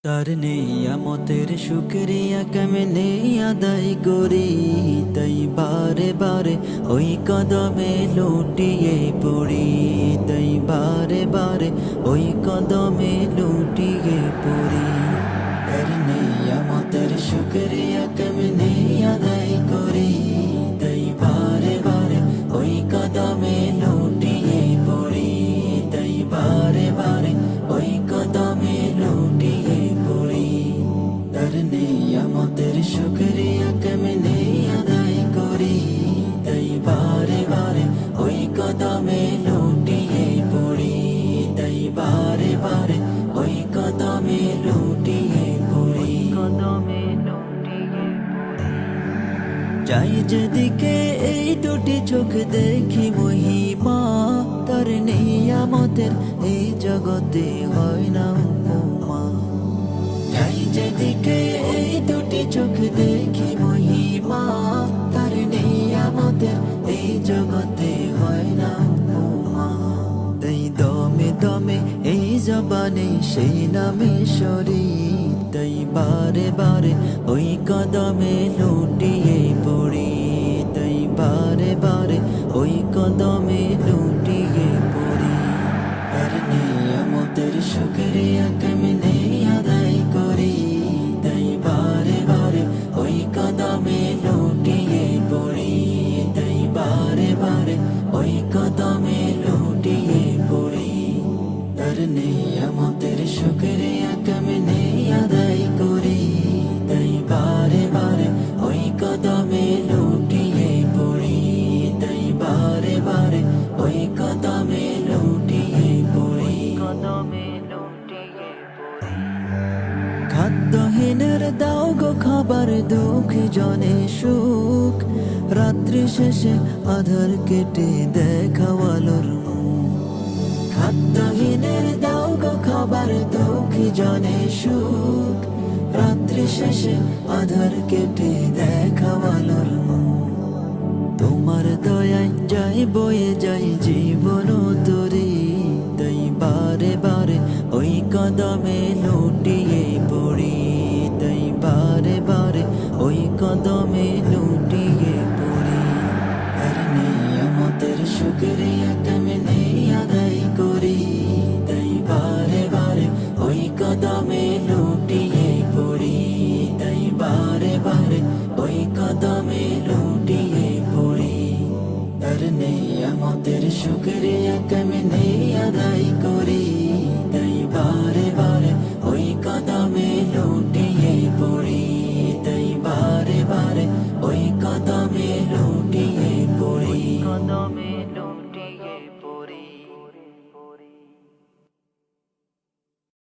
তার নেয়ামতের শুকরিয়া কেমনে আদায় করি, তাই বারে বারে ওই কদমে লুটিয়ে পড়ি, তাই বারে বারে ওই কদমে লুটিয়ে পড়ি। তার নেয়ামতের শুকরিয়া কেমনে আদায় করি, তাই বারে বারে ওই কদমে লুটিয়ে পড়ি, তাই বারে বারে ওই কদমে লুটিয়ে পড়ি। তার নেয়ামতের শুকরিয়া কেমনে আদায় করি, তাই বারে বারে ওই কদমে লুটিয়ে পড়ি, তাই বারে বারে ওই কদমে লুটিয়ে পড়ি, কদমে লুটিয়ে পড়ি। যাই যেদিকে এই দুটি চোখ দেখি মহিমা, তার নেয়ামতের এই জগতে হয় না উপমা। যাই যেদিকে এই দুটি চোখ দেখি মহিমা, তার নেয়ামতের এই জগতে হয় না উপমা। তাই দমে দমে এই জবানে সেই নামে সরি, তাই বারে বারে ওই কদমে লুটিয়ে পড়ি, তাই বারে বারে ওই কদমে লুটিয়ে পড়ি। আর নিয়ামতের শুকরিয়া কেমনে আদায় করি, তাই বারে বারে ওই কদমে লুটিয়ে পড়ি, তাই বারে বারে ওই কদমে লুটিয়ে পড়ি। তার নিয়ামতের শুকরিয়া কেমনে আদায় করি, তাই বারে বারে ওই কদমে লুটিয়ে পড়ি, তাই বারে বারে ওই কদমে লুটিয়ে পড়ি, কদমে লুটিয়ে পড়ি। খাদ্যহীনের দাও গো খাবার, দুঃখ জনে সুখ, রাত্রি শেষে আধার কেটে দেখাওয়ালোর মুখ। খাদ্যহীনের দাও গো খাবার, দুঃখী জনে সুখ, রাত্রি শেষে আধার কেটে দেখাওয়ালোর মুখ। তোমার দয়ায় যাই বয়ে যাই জীবন তরি, তাই বারে বারে ওই কদমে লুটিয়ে পড়ি, তাই বারে বারে ওই কদমে লুটিয়ে পড়ি। আর নিয়ামতের শুকরিয়া কেমনে আদায় করি,